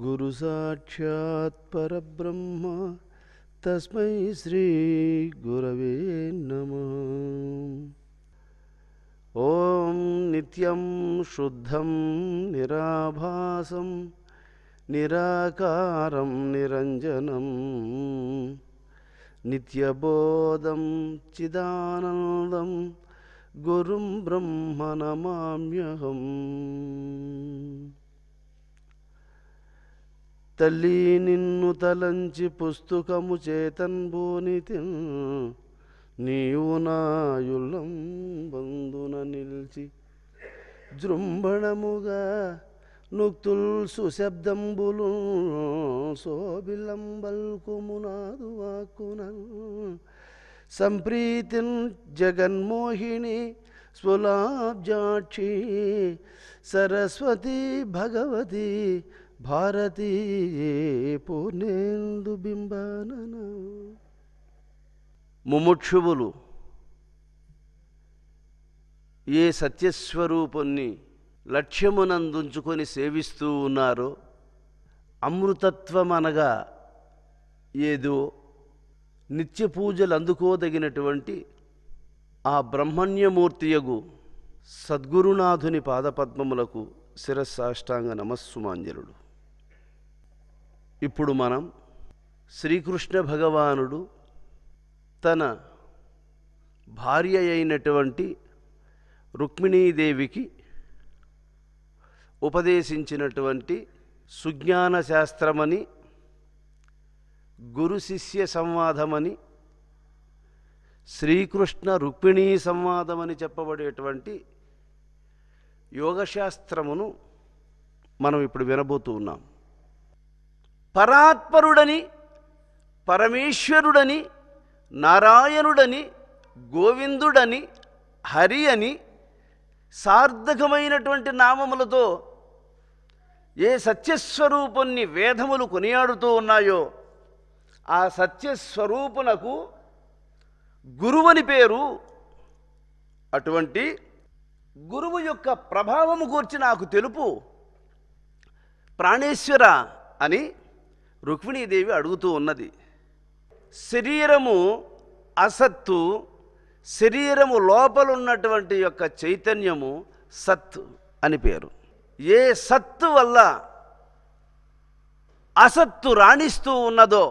గురు సాక్షాత్ పరబ్రహ్మ తస్మై శ్రీ గురవే నమః. ఓం నిత్యం శుద్ధం నిరాభాసం నిరాకారం నిరంజనం నిత్యబోధం చిదానందం గురుం బ్రహ్మ నమామ్యహం. తల్లి నిన్ను తలంచి పుస్తకము చేతన్బోనితి నీవు నాయుల్లం బందున నిల్చి జృంభణముగా నుక్తుల్ సుశబ్దంబులు శోభిలంబల్కుమునాదు వాక్కునల్ సంప్రీతిన్ జగన్మోహిని స్వలాబ్జాక్షి సరస్వతి భగవతి భారతీ పూర్ణేందు బింబానన. ముముక్షువులు ఏ సత్యస్వరూపుణ్ణి లక్ష్యమునందుంచుకొని సేవిస్తూ ఉన్నారో, అమృతత్వం అనగా ఏదో నిత్య పూజలు అందుకోదగినటువంటి ఆ బ్రహ్మణ్యమూర్తియగు సద్గురునాథుని పాదపద్మములకు శిరస్సాష్టాంగ నమస్సుమాంజలుడు. ఇప్పుడు మనం శ్రీకృష్ణ భగవానుడు తన భార్య అయినటువంటి రుక్మిణీదేవికి ఉపదేశించినటువంటి సుజ్ఞాన శాస్త్రమని, గురు శిష్య సంవాదమని, శ్రీకృష్ణ రుక్మిణీ సంవాదమని చెప్పబడేటువంటి యోగశాస్త్రమును మనం ఇప్పుడు వినబోతూ ఉన్నాం. పరాత్పరుడని, పరమేశ్వరుడని, నారాయణుడని, గోవిందుడని, హరి అని సార్థకమైనటువంటి నామములతో ఏ సత్యస్వరూపుణ్ణి వేదములు కొనియాడుతూ ఉన్నాయో ఆ సత్యస్వరూపునకు గురువని పేరు. అటువంటి గురువు యొక్క ప్రభావము గూర్చి నాకు తెలుపు ప్రాణేశ్వర అని రుక్మిణీదేవి అడుగుతూ ఉన్నది. శరీరము అసత్తు, శరీరము లోపలున్నటువంటి యొక్క చైతన్యము సత్తు అని పేరు. ఏ సత్తు వల్ల అసత్తు రాణిస్తూ ఉన్నదో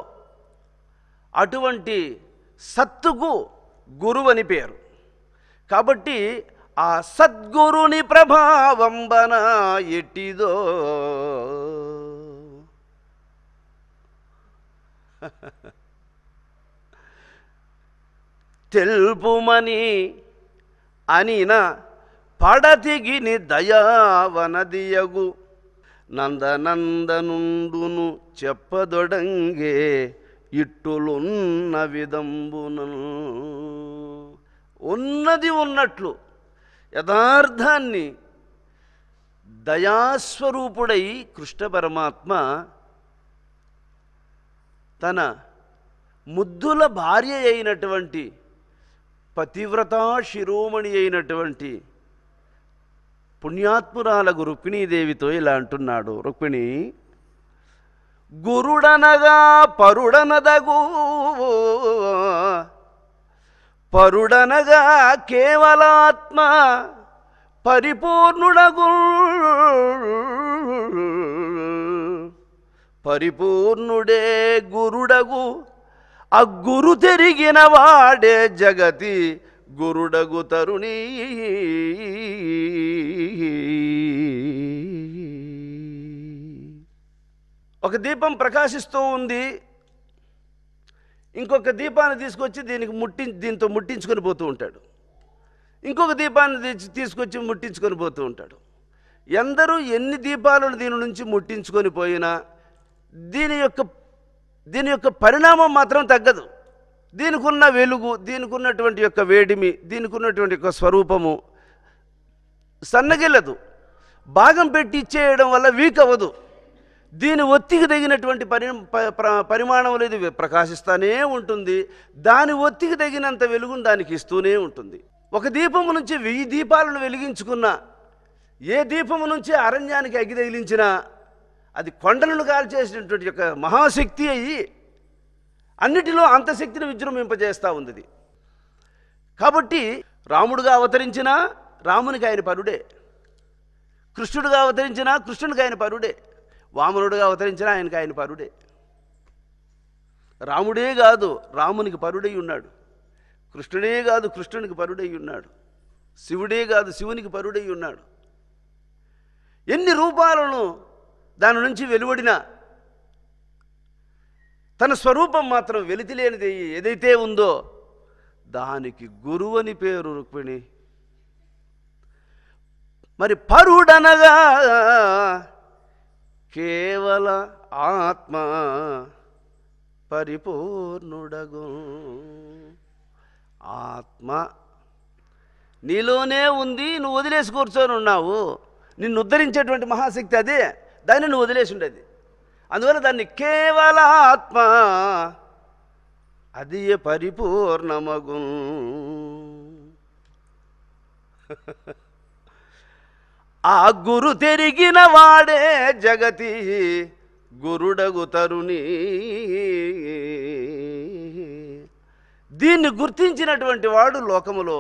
అటువంటి సత్తుకు గురువని పేరు. కాబట్టి ఆ సద్గురుని ప్రభావంబన ఎట్టిదో తెలుపుమని అనిన పడతిగిని దయావనదియగు నందనందనుండును చెప్పదొడంగే ఇట్టులున్న విదంబును. ఉన్నది ఉన్నట్లు యథార్థాన్ని దయాస్వరూపుడై కృష్ణ పరమాత్మ తన ముద్దుల భార్య అయినటువంటి పతివ్రతా శిరోమణి అయినటువంటి పుణ్యాత్మురాలకు రుక్మిణీదేవితో ఇలా అంటున్నాడు. రుక్మిణి, గురుడనగా పరుడనదగు, పరుడనగా కేవలాత్మ పరిపూర్ణుడగు, పరిపూర్ణుడే గురుడగు, అగ్గురు తెరిగిన వాడే జగతి గురుడగు తరుణి. ఒక దీపం ప్రకాశిస్తూ ఉంది, ఇంకొక దీపాన్ని తీసుకొచ్చి దీంతో ముట్టించుకొని పోతూ ఉంటాడు. ఇంకొక దీపాన్ని తీసుకొచ్చి ముట్టించుకొని పోతూ ఉంటాడు. ఎందరూ ఎన్ని దీపాలను దీని నుంచి ముట్టించుకొని పోయినా దీని యొక్క పరిణామం మాత్రం తగ్గదు. దీనికి ఉన్న వెలుగు, దీనికి ఉన్నటువంటి యొక్క వేడిమి, దీనికి ఉన్నటువంటి యొక్క స్వరూపము సన్నగిల్లదు. భాగం పెట్టి ఇచ్చేయడం వల్ల వీక్ అవ్వదు. దీని ఒత్తికి తగినటువంటి పరిమాణం అనేది ప్రకాశిస్తూనే ఉంటుంది. దాని ఒత్తికి తగినంత వెలుగును దానికి ఇస్తూనే ఉంటుంది. ఒక దీపము నుంచి 1000 దీపాలను వెలిగించుకున్నా, ఏ దీపము నుంచి అరణ్యానికి అగ్గి తగిలించినా అది కొండలను కాల్చేసినటువంటి యొక్క మహాశక్తి అయ్యి అన్నిటిలో అంతశక్తిని విజృంభింపజేస్తూ ఉంది. కాబట్టి రాముడుగా అవతరించిన రామునికి ఆయన పరుడే, కృష్ణుడుగా అవతరించిన కృష్ణుడికి ఆయన పరుడే, వామనుడుగా అవతరించిన ఆయనకి ఆయన పరుడే. రాముడే కాదు రామునికి పరుడై ఉన్నాడు, కృష్ణుడే కాదు కృష్ణునికి పరుడై ఉన్నాడు, శివుడే కాదు శివునికి పరుడై ఉన్నాడు. ఎన్ని రూపాలను దాని నుంచి వెలువడినా తన స్వరూపం మాత్రం వెలితిలేనిది ఏదైతే ఉందో దానికి గురువు అని పేరు రుక్మిణి. మరి పరుడనగా కేవల ఆత్మ పరిపూర్ణుడగు. ఆత్మ నీలోనే ఉంది, నువ్వు వదిలేసి కూర్చొని ఉన్నావు. నిన్ను ఉద్ధరించేటువంటి మహాశక్తి అదే, దాన్ని నువ్వు వదిలేసి ఉండేది. అందువల్ల దాన్ని కేవల ఆత్మ అది పరిపూర్ణమగు. ఆ గురు తెరిగిన వాడే జగతి గురుడగు తరుణి. దీన్ని గుర్తించినటువంటి వాడు లోకములో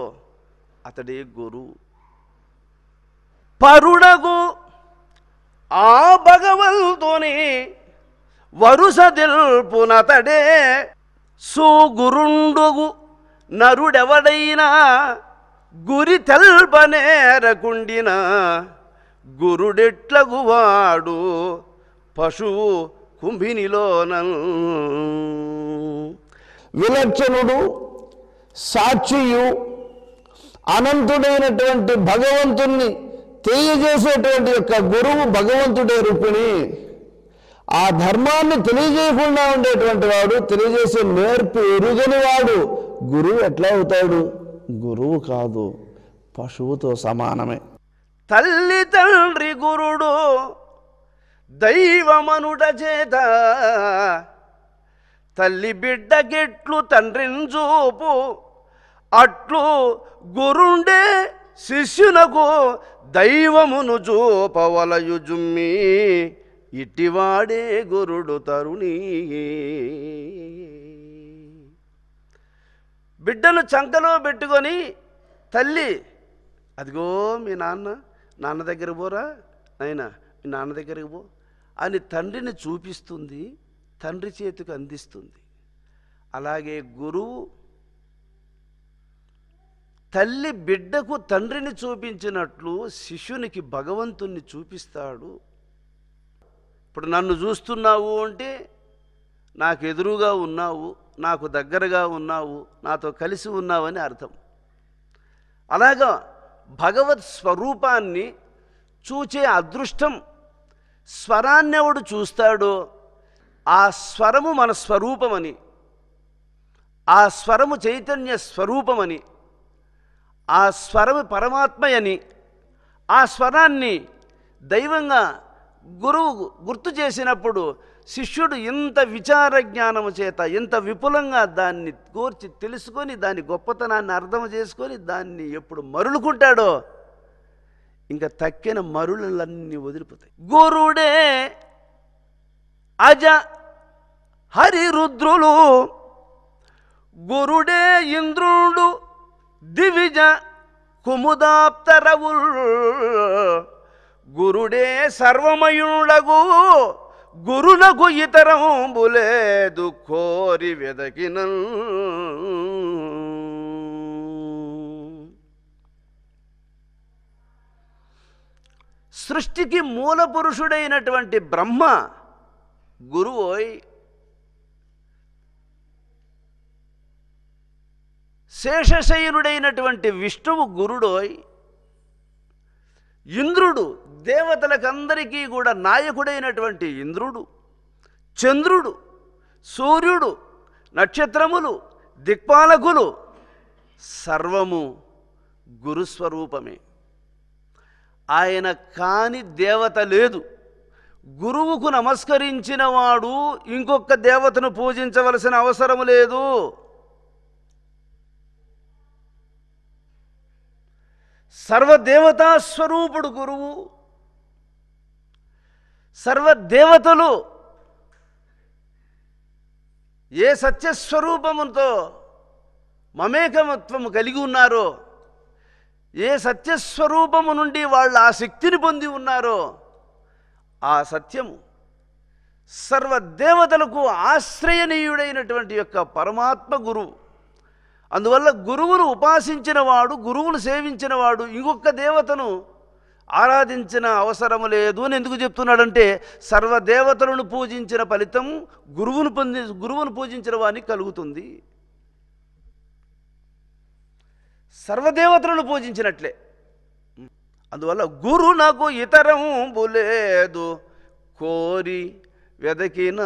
అతడే గురువు. పరుడగు ఆ భగవంతుని వరుస దిల్పునతడే సుగురుండుగు. నరుడెవడైనా గురి తెల్పనేరకుండిన గురుడెట్లగువాడు పశువు కుంభినిలోనన్. విలక్షణుడు, సాక్షియు, అనంతుడైనటువంటి భగవంతుణ్ణి తెలియజేసేటువంటి యొక్క గురువు భగవంతుడే రుక్మిణి. ఆ ధర్మాన్ని తెలియజేయకుండా ఉండేటువంటి వాడు, తెలియజేసే నేర్పు ఎరుగని వాడు గురువు ఎట్లా అవుతాడు? గురువు కాదు, పశువుతో సమానమే. తల్లి తండ్రి గురుడు దైవమనుట చేత తల్లి బిడ్డకెట్లు తండ్రిని చూపు అట్లు గురుండే శిష్యునకు దైవమును చూపవలయు జుమ్మి. ఇటివాడే గురుడు తరుణి. బిడ్డను చంకలో పెట్టుకొని తల్లి అదిగో మీ నాన్న దగ్గర పోరా నాయనా, మీ నాన్న దగ్గరికి పో అని తండ్రిని చూపిస్తుంది, తండ్రి చేతికి అందిస్తుంది. అలాగే గురువు తల్లి బిడ్డకు తండ్రిని చూపించినట్లు శిష్యునికి భగవంతుణ్ణి చూపిస్తాడు. ఇప్పుడు నన్ను చూస్తున్నావు అంటే నాకు ఎదురుగా ఉన్నావు, నాకు దగ్గరగా ఉన్నావు, నాతో కలిసి ఉన్నావని అర్థం. అలాగా భగవత్ స్వరూపాన్ని చూచే అదృష్టం స్వరాన్ని ఎవడు చూస్తాడో ఆ స్వరము మన స్వరూపమని, ఆ స్వరము చైతన్య స్వరూపమని, ఆ స్వరము పరమాత్మయని, ఆ స్వరాన్ని దైవంగా గురువు గుర్తు చేసినప్పుడు శిష్యుడు ఇంత విచార జ్ఞానము చేత ఇంత విపులంగా దాన్ని కోర్చి తెలుసుకొని దాని గొప్పతనాన్ని అర్థం చేసుకొని దాన్ని ఎప్పుడు మరులుకుంటాడో ఇంకా తక్కిన మరులన్నీ వదిలిపోతాయి. గురుడే అజ హరిరుద్రులు, గురుడే ఇంద్రుడు దివిజ కుముదాప్తరవుల్, గురుడే సర్వమయుడగు గురునకు ఇతరంబులేదు కోరి వెదకిన. సృష్టికి మూల పురుషుడైనటువంటి బ్రహ్మ గురువోయ్, శేషశయనుడైనటువంటి విష్ణువు గురుడోయ్, ఇంద్రుడు దేవతలకందరికీ కూడా నాయకుడైనటువంటి ఇంద్రుడు, చంద్రుడు, సూర్యుడు, నక్షత్రములు, దిక్పాలకులు సర్వము గురుస్వరూపమే. ఆయన కాని దేవత లేదు. గురువుకు నమస్కరించిన వాడు ఇంకొక దేవతను పూజించవలసిన అవసరం లేదు. సర్వదేవతా స్వరూపుడు గురువు, సర్వదేవతలు ఏ సత్యస్వరూపముతో మమేకమత్వము కలిగి ఉన్నారో, ఏ సత్యస్వరూపము నుండి వాళ్ళు ఆ శక్తిని పొంది ఉన్నారో, ఆ సత్యము సర్వదేవతలకు ఆశ్రయనీయుడైనటువంటి యొక్క పరమాత్మ గురువు. అందువల్ల గురువును ఉపాసించిన వాడు, గురువును సేవించిన వాడు ఇంకొక దేవతను ఆరాధించిన అవసరం లేదు అని ఎందుకు చెప్తున్నాడంటే, సర్వదేవతలను పూజించిన ఫలితం గురువును పూజించిన వానికి కలుగుతుంది. సర్వదేవతలను పూజించినట్లే. అందువల్ల గురు నాకు ఇతరంబు లేదు కోరి వెదకిన.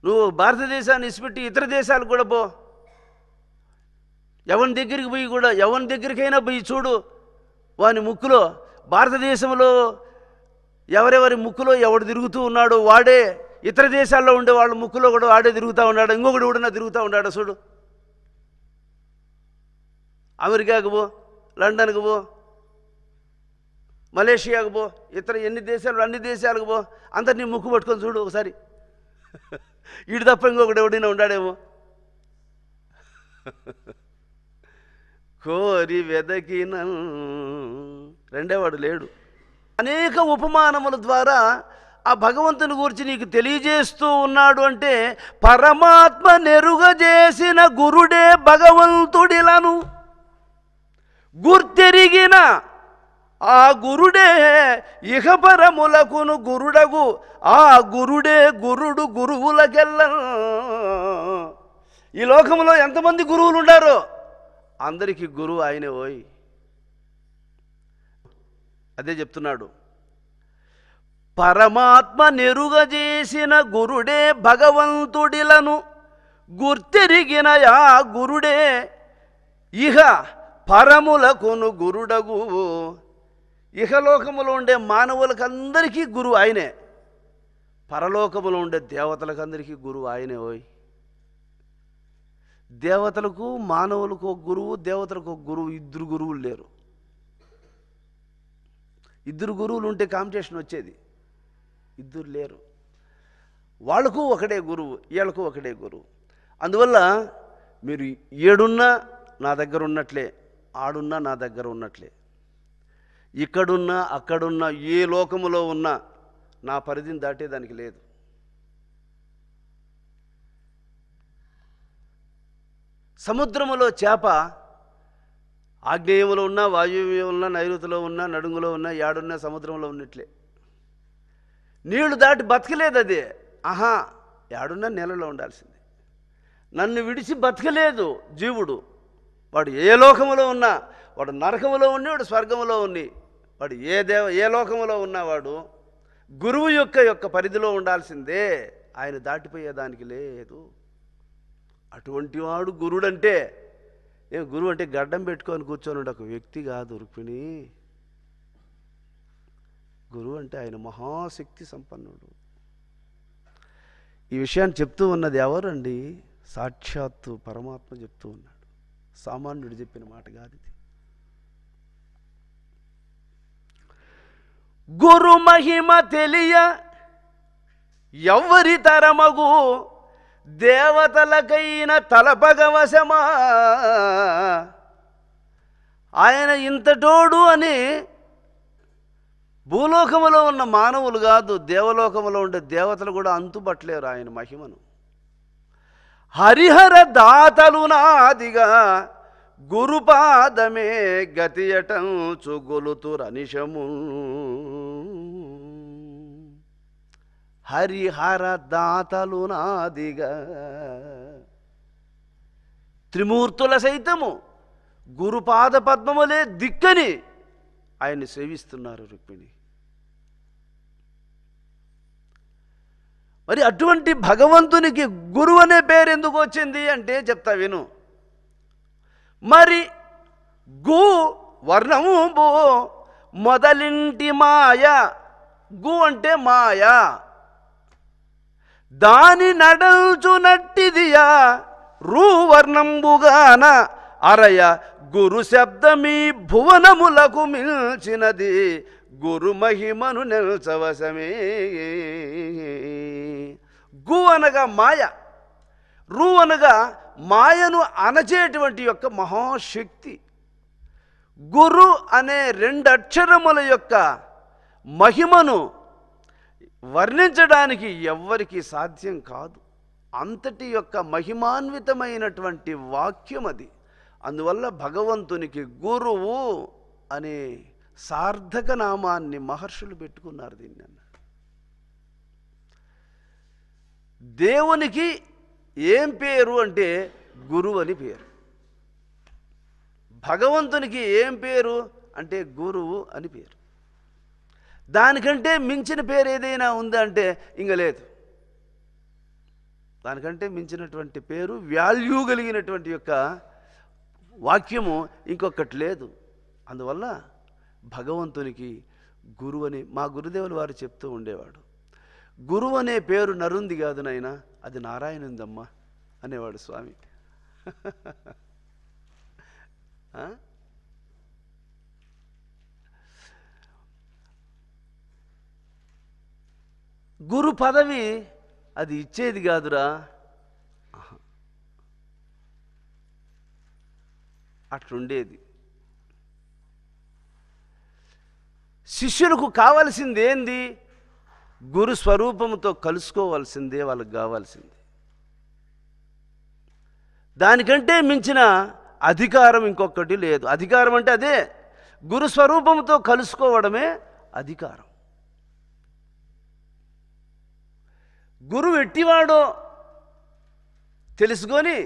నువ్వు భారతదేశాన్ని ఇసిపెట్టి ఇతర దేశాలకు కూడా పో, ఎవరి దగ్గరికి పోయి కూడా, ఎవరి దగ్గరికైనా పోయి చూడు, వాని ముక్కులో, భారతదేశంలో ఎవరెవరి ముక్కులో ఎవడు తిరుగుతూ ఉన్నాడో వాడే ఇతర దేశాల్లో ఉండే వాళ్ళ ముక్కులో కూడా వాడే తిరుగుతూ ఉన్నాడు, ఇంకొకటి కూడా తిరుగుతూ ఉన్నాడు. చూడు, అమెరికాకు పో, లండన్కు పో, మలేషియాకు పో, ఇతర ఎన్ని దేశాలు అన్ని దేశాలకు పో, అందరినీ ముక్కు పట్టుకొని చూడు ఒకసారి. వీడు తప్ప ఇంకొకటి ఎవడైనా ఉన్నాడేమో. కోరి వెదకిన రెండేవాడు లేడు. అనేక ఉపమానముల ద్వారా ఆ భగవంతుని గురించి నీకు తెలియజేస్తూ ఉన్నాడు. అంటే పరమాత్మ నెరుగజేసిన గురుడే భగవంతుడిలను గుర్తెరిగిన ఆ గురుడే ఇహపరములకును గురుడగు. ఆ గురుడే గురుడు గురువులకెల్ల. ఈ లోకంలో ఎంతమంది గురువులు ఉండారో అందరికీ గురువు ఆయనే ఓయ్. అదే చెప్తున్నాడు, పరమాత్మ నెరుగజేసిన గురుడే భగవంతుడిలను గుర్తెరిగిన ఆ గురుడే ఇహ పరములకును గురుడగు. ఇహలోకములో ఉండే మానవులకందరికీ గురువు ఆయనే, పరలోకములో ఉండే దేవతలకందరికీ గురువు ఆయనే ఓయ్. దేవతలకు మానవులకు ఒక గురువు, దేవతలకు ఒక గురువు, ఇద్దరు గురువులు లేరు. ఇద్దరు గురువులు ఉంటే కాంపిటీషన్ వచ్చేది, ఇద్దరు లేరు. వాళ్ళకు ఒకడే గురువు, వీళ్ళకు ఒకటే గురువు. అందువల్ల మీరు ఏడున్నా నా దగ్గర ఉన్నట్లే, ఆడున్నా నా దగ్గర ఉన్నట్లే, ఇక్కడున్నా అక్కడున్నా ఏ లోకములో ఉన్నా నా పరిధిని దాటేదానికి లేదు. సముద్రములో చేప ఆగ్నేయంలో ఉన్నా, వాయువ్యంలో ఉన్నా, నైరుతిలో ఉన్నా, నడుములో ఉన్నా, ఏడున్నా సముద్రంలో ఉన్నట్లే. నీళ్లు దాటి బతకలేదు అది. ఆహా, ఏడున్నా నీళ్ళలో ఉండాల్సిందే. నన్ను విడిచి బతకలేదు జీవుడు. వాడు ఏ లోకములో ఉన్నా, వాడు నరకములో ఉన్ని, వాడు స్వర్గములో ఉన్ని, వాడు ఏ లోకములో ఉన్నవాడు గురువు యొక్క పరిధిలో ఉండాల్సిందే. ఆయన దాటిపోయేదానికి లేదు. అటువంటి వాడు గురుడంటే, గురువు అంటే గడ్డం పెట్టుకొని కూర్చొని ఒక వ్యక్తి కాదు రుక్మిణి. గురువు అంటే ఆయన మహాశక్తి సంపన్నుడు. ఈ విషయాన్ని చెప్తూ ఉన్నది ఎవరండి? సాక్షాత్తు పరమాత్మ చెప్తూ ఉన్నాడు. సామాన్యుడు చెప్పిన మాట కాదు ఇది. గురు మహిమ తెలియ ఎవ్వరి తరమగు దేవతలకైన తలపగవశమా. ఆయన ఇంతటోడు అని భూలోకములో ఉన్న మానవులు కాదు, దేవలోకములో ఉండే దేవతలు కూడా అంతుపట్టలేరు ఆయన మహిమను. హరిహర దాతలు నాదిగా గురుపాదమే గతియటంచు గొలుతురనిశము. హరిహర దాతలు నాదిగా త్రిమూర్తుల సైతము గురుపాద పద్మములే దిక్కని ఆయన్ని సేవిస్తున్నారు రుక్మిణి. మరి అటువంటి భగవంతునికి గురువు అనే పేరు ఎందుకు వచ్చింది అంటే చెప్తా విను. మరి గు వర్ణము బో మొదలింటి మాయ. గు అంటే మాయ, దాని నడల్చునట్టిదియా రూ వర్ణంబుగాన అరయ గురు శబ్దమీ భువనములకు మిల్చినది. గురు మహిమను నెల్చవశమే. గు అనగా మాయ, రు అనగా మాయను అణచేటువంటి యొక్క మహాశక్తి. గురు అనే 2 అక్షరముల యొక్క మహిమను వర్ణించడానికి ఎవ్వరికీ సాధ్యం కాదు. అంతటి యొక్క మహిమాన్వితమైనటువంటి వాక్యం అది. అందువల్ల భగవంతునికి గురువు అనే సార్థక నామాన్ని మహర్షులు పెట్టుకున్నారు. దీన్ని అన్నారు. దేవునికి ఏం పేరు అంటే గురువు అని పేరు. భగవంతునికి ఏం పేరు అంటే గురువు అని పేరు. దానికంటే మించిన పేరు ఏదైనా ఉందా అంటే ఇంక లేదు. దానికంటే మించినటువంటి పేరు, వాల్యూ కలిగినటువంటి యొక్క వాక్యము ఇంకొకటి లేదు. అందువల్ల భగవంతునికి గురువు అని మా గురుదేవులు వారు చెప్తూ ఉండేవాడు. గురువు అనే పేరు నరుంది కాదు నాయనా, అది నారాయణుందమ్మా అనేవాడు స్వామి. గురు పదవి అది ఇచ్చేది కాదురా, అట్లుండేది. శిష్యులకు కావాల్సింది ఏంది? గురు స్వరూపంతో కలుసుకోవాల్సిందే వాళ్ళకి కావాల్సింది. దానికంటే మించిన అధికారం ఇంకొకటి లేదు. అధికారం అంటే అదే, గురు స్వరూపంతో కలుసుకోవడమే అధికారం. గురువు ఎట్టివాడో తెలుసుకొని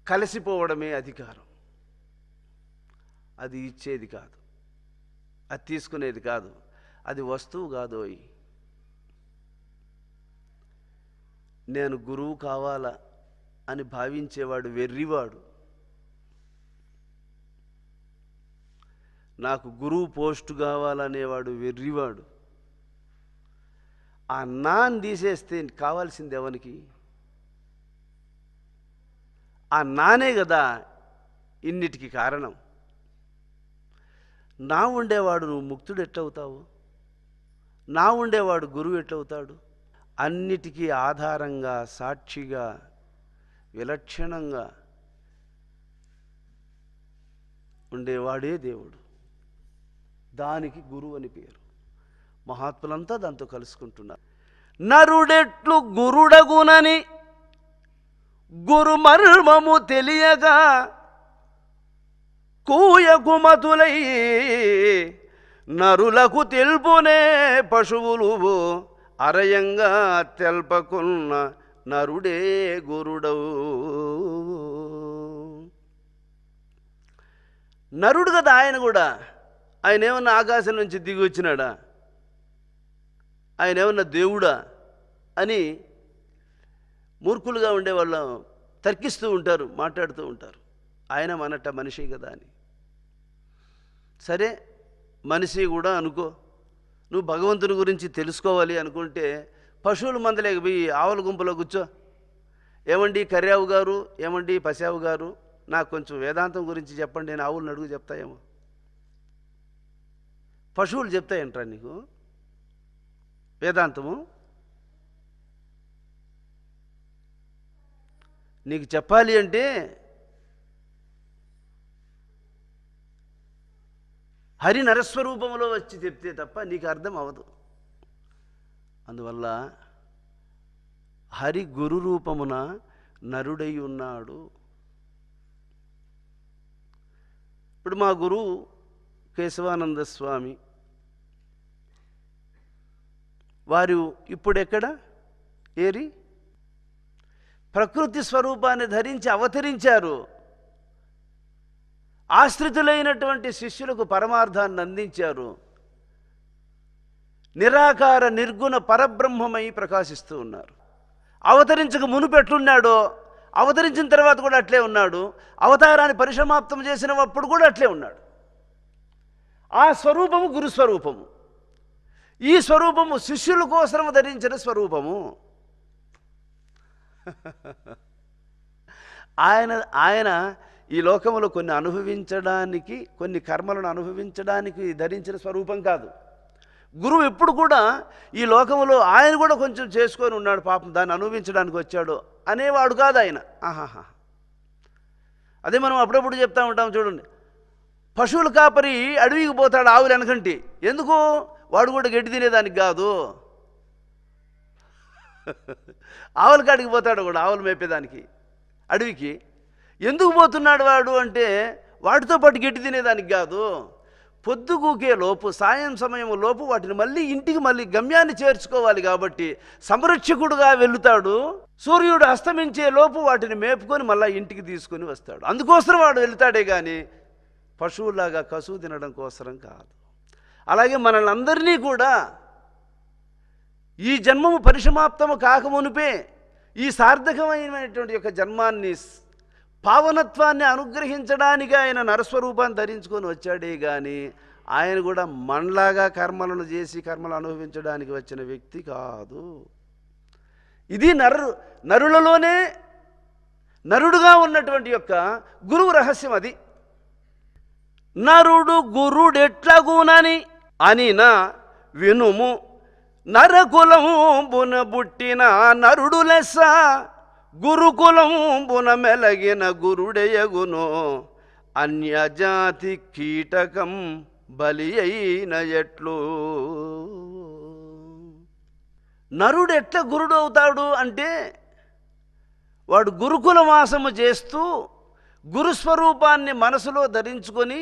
కలిసిపోవడమే అధికారం. అది ఇచ్చేది కాదు, అది తీసుకునేది కాదు, అది వస్తువు కాదోయ్. నేను గురువు కావాలా అని భావించేవాడు వెర్రివాడు. నాకు గురువు పోస్టు కావాలనేవాడు వెర్రివాడు. ఆ నాన్ తీసేస్తే కావాల్సింది ఎవరికి? ఆ నానే కదా ఇన్నిటికి కారణం. నా ఉండేవాడు నువ్వు ముక్తుడు ఎట్లవుతావు? నా ఉండేవాడు గురువు ఎట్లవుతాడు? అన్నిటికీ ఆధారంగా, సాక్షిగా, విలక్షణంగా ఉండేవాడే దేవుడు. దానికి గురువు అని పేరు. మహాత్ములంతా దాంతో కలుసుకుంటున్నారు. నరుడెట్లు గురుడగునని గురు మర్మము తెలియగా కూయకుమతులై నరులకు తెలుపునే పశువులు అరయంగా తెల్పకున్న నరుడే గురుడవు. నరుడు కదా ఆయన కూడా. ఆయన ఏమన్నా ఆకాశం నుంచి దిగి వచ్చినాడా? ఆయన ఏమన్నా దేవుడా అని మూర్ఖులుగా ఉండేవాళ్ళు తర్కిస్తూ ఉంటారు, మాట్లాడుతూ ఉంటారు. ఆయన మనట మనిషి కదా అని. సరే, మనిషి కూడా అనుకో. నువ్వు భగవంతుని గురించి తెలుసుకోవాలి అనుకుంటే పశువుల మందలేక పోయి ఆవుల గుంపులో కూర్చో. ఏమండి కర్యావు గారు, ఏమండి పశావు గారు, నాకు కొంచెం వేదాంతం గురించి చెప్పండి, నేను ఆవులను అడుగు చెప్తాయేమో. పశువులు చెప్తాయంటారా నీకు వేదాంతము? నీకు చెప్పాలి అంటే హరి నరస్వరూపంలో వచ్చి చెప్తే తప్ప నీకు అర్థం అవ్వదు. అందువల్ల హరి గురు రూపమున నరుడై ఉన్నాడు. ఇప్పుడు మా గురువు కేశవానంద స్వామి వారు ఇప్పుడెక్కడ ఏరి ప్రకృతి స్వరూపాన్ని ధరించి అవతరించారు. ఆశ్రితులైనటువంటి శిష్యులకు పరమార్థాన్ని అందించారు. నిరాకార నిర్గుణ పరబ్రహ్మమై ప్రకాశిస్తూ ఉన్నారు. అవతరించక మునుపెట్లున్నాడో అవతరించిన తర్వాత కూడా అట్లే ఉన్నాడు. అవతారాన్ని పరిసమాప్తం చేసినప్పుడు కూడా అట్లే ఉన్నాడు. ఆ స్వరూపము గురుస్వరూపము. ఈ స్వరూపము శిష్యుల కోసం ధరించిన స్వరూపము. ఆయన ఈ లోకంలో కొన్ని అనుభవించడానికి, కొన్ని కర్మలను అనుభవించడానికి ధరించిన స్వరూపం కాదు. గురువు ఎప్పుడు కూడా ఈ లోకంలో ఆయన కూడా కొంచెం చేసుకొని ఉన్నాడు, పాపం దాన్ని అనుభవించడానికి వచ్చాడు అనేవాడు కాదు ఆయన. ఆహాహా. అదే మనం అప్పుడప్పుడు చెప్తా ఉంటాం చూడండి, పశువుల కాపరి అడవికి పోతాడు ఆవులు వెనకంటి. ఎందుకు? వాడు కూడా గడ్డి తినేదానికి కాదు, ఆవుల కాడికి పోతాడు కూడా, ఆవులు మేపేదానికి అడవికి. ఎందుకు పోతున్నాడు వాడు అంటే వాటితో పాటు గడ్డి తినేదానికి కాదు, పొద్దుగూకే లోపు, సాయం సమయం లోపు వాటిని మళ్ళీ ఇంటికి మళ్ళీ గమ్యాన్ని చేర్చుకోవాలి కాబట్టి సంరక్షకుడుగా వెళుతాడు. సూర్యుడు అస్తమించే లోపు వాటిని మేపుకొని మళ్ళీ ఇంటికి తీసుకొని వస్తాడు. అందుకోసం వాడు వెళుతాడే కానీ పశువులాగా కసువు తినడం కోసరం కాదు. అలాగే మనల్ని అందరినీ కూడా ఈ జన్మము పరిసమాప్తము కాకమునిపే ఈ సార్థకమైనటువంటి యొక్క జన్మాన్ని, పావనత్వాన్ని అనుగ్రహించడానికి ఆయన నరస్వరూపాన్ని ధరించుకొని వచ్చాడే కానీ ఆయన కూడా మనలాగా కర్మలను చేసి కర్మలు అనుభవించడానికి వచ్చిన వ్యక్తి కాదు. ఇది నరులలోనే నరుడుగా ఉన్నటువంటి యొక్క గురువు రహస్యం. అది నరుడు గురుడెట్లగునని అనిన వినుము, నరకులంబున బుట్టిన నరుడు లెస్స, గురుకులంబున మెలగిన గురుడెయగును, అన్యజాతి కీటకం బలి అయిన ఎట్లు. నరుడు ఎట్లా గురుడు అవుతాడు అంటే వాడు గురుకుల వాసము చేస్తూ గురుస్వరూపాన్ని మనసులో ధరించుకొని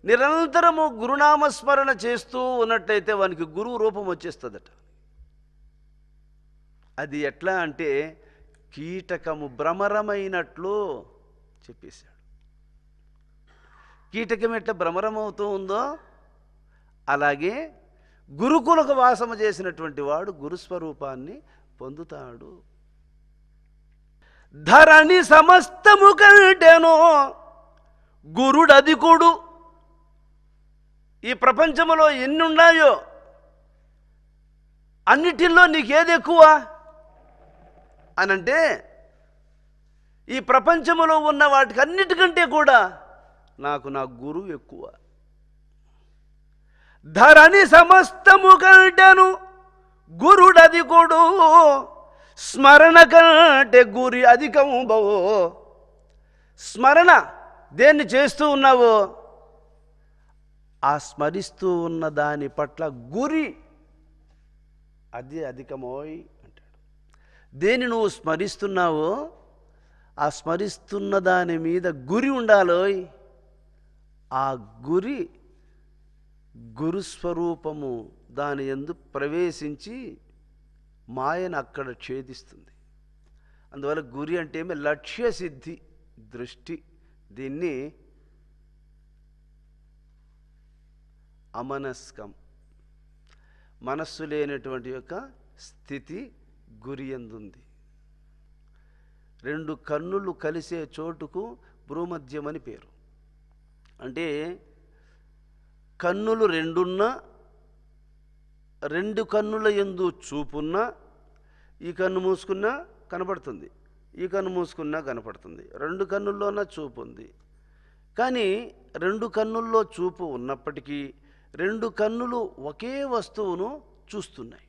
నిరంతరము గురునామస్మరణ చేస్తూ ఉన్నట్టయితే వానికి గురువు రూపం వచ్చేస్తుందట. అది ఎట్లా అంటే కీటకము భ్రమరమైనట్లు చెప్పేశాడు. కీటకం ఎట్లా భ్రమరమవుతూ ఉందో అలాగే గురుకులకు వాసము చేసినటువంటి వాడు గురుస్వరూపాన్ని పొందుతాడు. ధరణి సమస్తము కంటేనో గురుడధికుడు. ఈ ప్రపంచంలో ఎన్ని ఉన్నాయో అన్నిటిల్లో నీకేది ఎక్కువ అనంటే ఈ ప్రపంచంలో ఉన్న వాటికి అన్నిటికంటే కూడా నాకు నా గురువు ఎక్కువ. ధరణి సమస్తము కంటేను గురుడధికుడు, స్మరణ కంటే గురి అధికము బవో. స్మరణ దేన్ని చేస్తూ ఉన్నావో ఆ స్మరిస్తూ ఉన్న దాని పట్ల గురి అది అధికమోయ్ అంటాడు. దేని నువ్వు స్మరిస్తున్నావో ఆ స్మరిస్తున్న దాని మీద గురి ఉండాలోయ్. ఆ గురి గురుస్వరూపము దాని యందు ప్రవేశించి మాయను అక్కడ ఛేదిస్తుంది. అందువల్ల గురి అంటే ఏమి? లక్ష్య సిద్ధి, దృష్టి. దీన్ని అమనస్కం, మనస్సు లేనటువంటి యొక్క స్థితి గురి యందుంది. రెండు కన్నులు కలిసే చోటుకు భ్రూమధ్యం అని పేరు. అంటే కన్నులు రెండున్నా, రెండు కన్నుల యందు చూపున్నా, ఈ కన్ను మూసుకున్నా కనపడుతుంది, ఈ కన్ను మూసుకున్నా కనపడుతుంది, రెండు కన్నుల్లోన చూపు ఉంది. కానీ రెండు కన్నుల్లో చూపు ఉన్నప్పటికీ రెండు కన్నులు ఒకే వస్తువును చూస్తున్నాయి.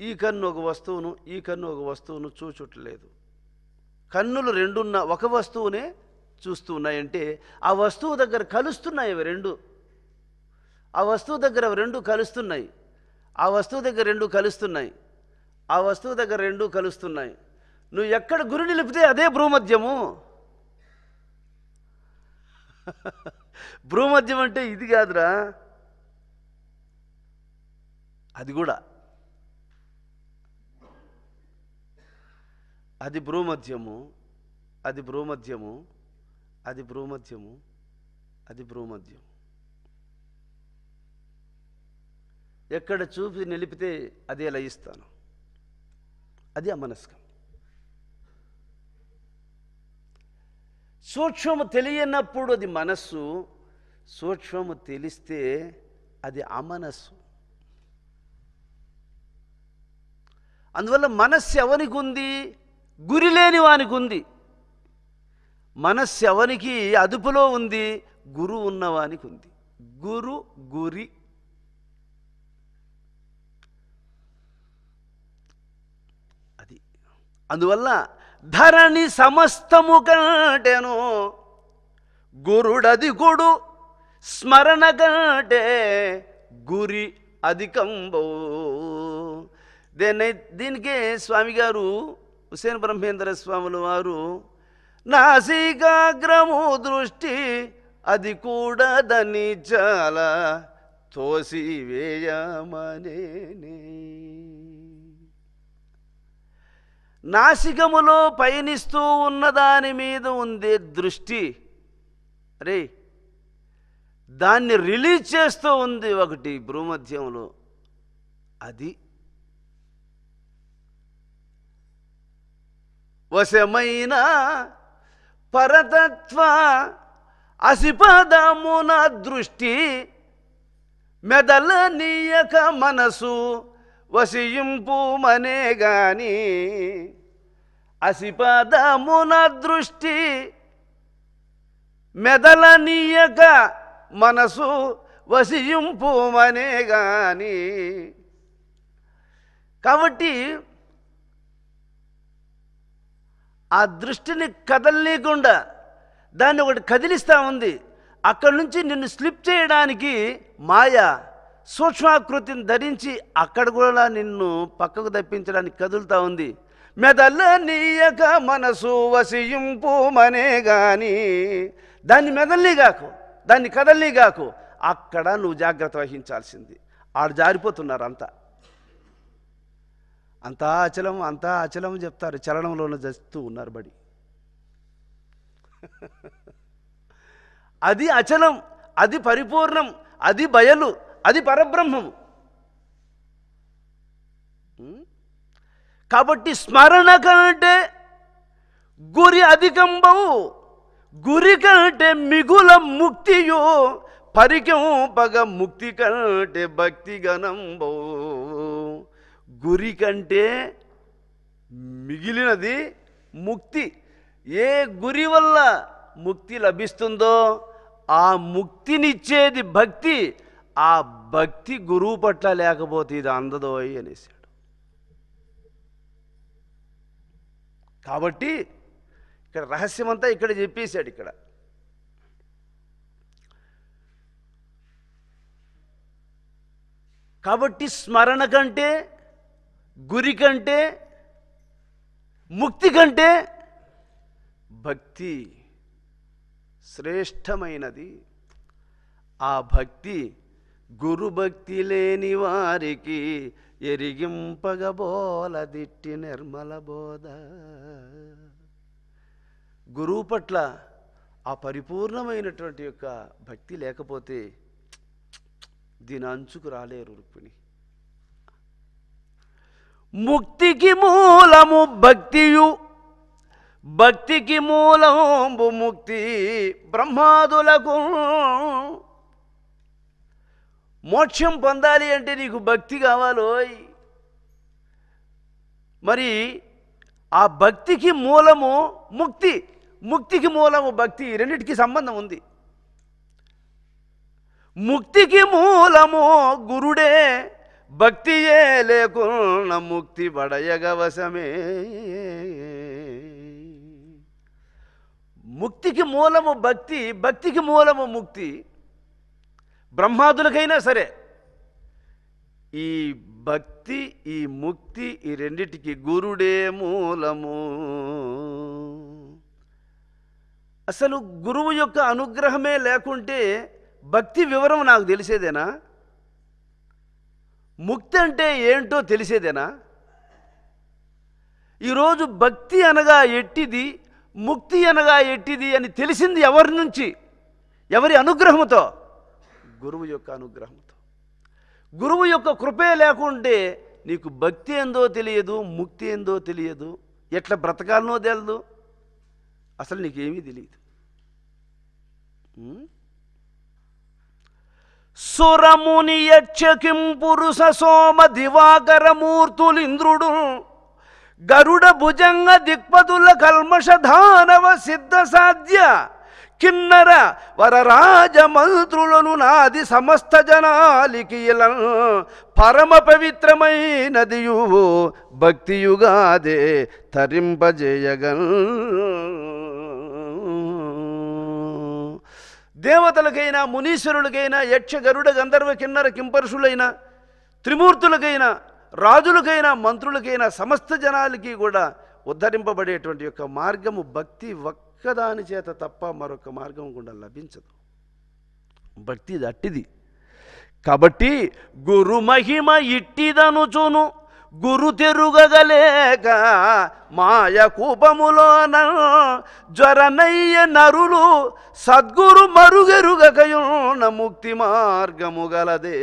ఈ కన్ను ఒక వస్తువును, ఈ కన్ను ఒక వస్తువును చూచుటలేదు. కన్నులు రెండున్న ఒక వస్తువునే చూస్తూ ఉన్నాయంటే ఆ వస్తువు దగ్గర కలుస్తున్నాయి. అవి రెండు ఆ వస్తువు దగ్గర రెండు కలుస్తున్నాయి, ఆ వస్తువు దగ్గర రెండు కలుస్తున్నాయి, ఆ వస్తువు దగ్గర రెండు కలుస్తున్నాయి. నువ్వు ఎక్కడ గురి నిలిపితే అదే భ్రూమధ్యము. భ్రూమధ్యం అంటే ఇది కాదురా, అది కూడా అది భ్రూమధ్యము, అది భ్రూమధ్యము, అది భ్రూమధ్యము, అది భ్రూమధ్యం. ఎక్కడ చూపి నిలిపితే అదే లయిస్తాను. అది అమనస్కం. సూక్ష్మము తెలియనప్పుడు అది మనస్సు, సూక్ష్మము తెలిస్తే అది అమనస్సు. అందువల్ల మనస్సు ఎవరికి ఉంది? గురి లేని వానికి ఉంది. మనస్సు ఎవరికి అదుపులో ఉంది? గురువు ఉన్నవానికి ఉంది. గురు గురి. అది అందువల్ల ధరణి సమస్తము కంటేను గురుడధికుడు, స్మరణ కంటే గురి అధికంబో. దీనికే స్వామిగారు హుసేన్ బ్రహ్మేంద్ర స్వాముల వారు నాసికాగ్రము దృష్టి అది కూడదని చాలా తోసివేయమనేనే. నాసికములో పయనిస్తూ ఉన్నదాని మీద ఉందే దృష్టి, అరే దాన్ని రిలీజ్ చేస్తూ ఉంది ఒకటి భ్రూమధ్యంలో. అది వశమైన పరతత్వ అసిపదమున దృష్టి మెదలనీయక మనసు వశింపు మనే గాని. అసిపదమున దృష్టి మెదలనీయక మనసు వశింపు మనే గాని. కాబట్టి ఆ దృష్టిని కదలనీయకుండా దాన్ని ఒకటి కదిలిస్తూ ఉంది. అక్కడి నుంచి నిన్ను స్లిప్ చేయడానికి మాయ సూక్ష్మాకృతిని ధరించి అక్కడ కూడా నిన్ను పక్కకు తప్పించడానికి కదులుతూ ఉంది. మెదలనీయక మనసు వశింపు మనే గాని. దాన్ని మెదలనీగాకు, దాన్ని కదలనీగాకు. అక్కడ నువ్వు జాగ్రత్త వహించాల్సింది. ఆడు జారిపోతున్నారు అంతా. అంతా అచలం, అంతా అచలం చెప్తారు, చలనంలోనే జస్తూ ఉన్నారు బడి. అది అచలం, అది పరిపూర్ణం, అది బయలు, అది పరబ్రహ్మము. కాబట్టి స్మరణ కంటే గురి అధికంబవు. గురి కంటే మిగుల ముక్తియు పరికంపగ ముక్తి కంటే భక్తి గణంబవు. గురి కంటే మిగిలినది ముక్తి. ఏ గురి వల్ల ముక్తి లభిస్తుందో ఆ ముక్తినిచ్చేది భక్తి. ఆ భక్తి గురువు పట్ల లేకపోతే ఇది అందదోయ్ అనేసాడు. కాబట్టి ఇక్కడ రహస్యమంతా ఇక్కడ చెప్పేశాడు. ఇక్కడ కాబట్టి స్మరణ కంటే, గురి కంటే, ముక్తి కంటే భక్తి శ్రేష్టమైనది. ఆ భక్తి గురు భక్తి లేని వారికి ఎరిగింపగబోలదిట్టి నిర్మల బోధ. గురువు పట్ల ఆ పరిపూర్ణమైనటువంటి యొక్క భక్తి లేకపోతే దీని అంచుకు రాలేరు రుక్మిణి. ముక్తికి మూలము భక్తియు, భక్తికి మూలము ముక్తి. బ్రహ్మాదులకు మోక్షం పొందాలి అంటే నీకు భక్తి కావాలోయ్. మరి ఆ భక్తికి మూలము ముక్తి, ముక్తికి మూలము భక్తి. రెండిటికి సంబంధం ఉంది. ముక్తికి మూలము గురుడే, భక్తియే లేకున్న ముక్తి బడయగవశమే. ముక్తికి మూలము భక్తి, భక్తికి మూలము ముక్తి. బ్రహ్మాదులకైనా సరే ఈ భక్తి, ఈ ముక్తి, ఈ రెండిటికి గురుడే మూలము. అసలు గురువు యొక్క అనుగ్రహమే లేకుంటే భక్తి వివరం నాకు తెలిసేదేనా? ముక్తి అంటే ఏంటో తెలిసేదేనా? ఈరోజు భక్తి అనగా ఎట్టిది, ముక్తి అనగా ఎట్టిది అని తెలిసింది ఎవరి నుంచి? ఎవరి అనుగ్రహంతో? గురువు యొక్క అనుగ్రహంతో. గురువు యొక్క కృపే లేకుంటే నీకు భక్తి ఏందో తెలియదు, ముక్తి ఏందో తెలియదు, ఎట్లా బ్రతకాలనో తెలియదు, అసలు నీకేమీ తెలియదు. సురముని యక్షకిం పురుష సోమ దివాకర మూర్తులింద్రుడు గరుడ భుజంగ దిక్పతుల కల్మష దానవ సిద్ధ సాధ్య కిన్నర వరరాజ మంత్రులను నాది సమస్త జనాలికి ఇలా పరమ పవిత్రమైనదియు భక్తియుగాదే తరింపజేయగన్. దేవతలకైనా మునీశ్వరులకైనా యక్ష గరుడ గంధర్వ కిన్నర కింపరుషులైన త్రిమూర్తులకైనా రాజులకైనా మంత్రులకైనా సమస్త జనాలకి కూడా ఉద్ధరింపబడేటువంటి యొక్క మార్గము భక్తి ఒక్కదాని చేత తప్ప మరొక మార్గం కూడా లభించదు. భక్తి అట్టిది. కాబట్టి గురు మహిమ ఇట్టిదనుచును గురు తెరుగగలేక మాయ కూపములోన జ్వరనయ్య నరులు సద్గురు మరుగెరుగకయున్న ముక్తి మార్గము గలదే.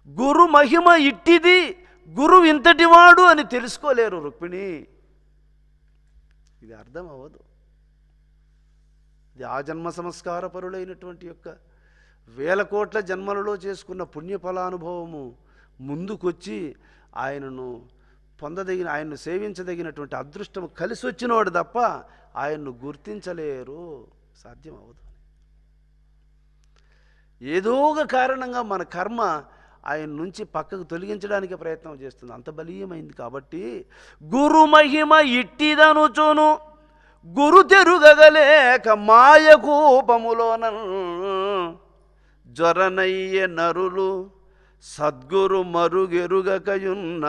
గురు మహిమ ఇట్టిది, గురు ఇంతటివాడు అని తెలుసుకోలేరు రుక్మిణి. ఇది అర్థం అవ్వదు. ఇది ఆ జన్మ సంస్కార పరులైనటువంటి యొక్క వేల కోట్ల జన్మలలో చేసుకున్న పుణ్యఫలానుభవము ముందుకొచ్చి ఆయనను ఆయన్ను సేవించదగినటువంటి అదృష్టం కలిసి వచ్చినవాడు తప్ప ఆయన్ను గుర్తించలేరు, సాధ్యం అవ్వదు. ఏదో ఒక కారణంగా మన కర్మ ఆయన నుంచి పక్కకు తొలగించడానికి ప్రయత్నం చేస్తుంది, అంత బలీయమైంది. కాబట్టి గురు మహిమ ఇట్టిదనుచును గురు తెరుగగలేక మాయ కూపములోన జ్వరనయ్య నరులు సద్గురు మరుగెరుగకయున్న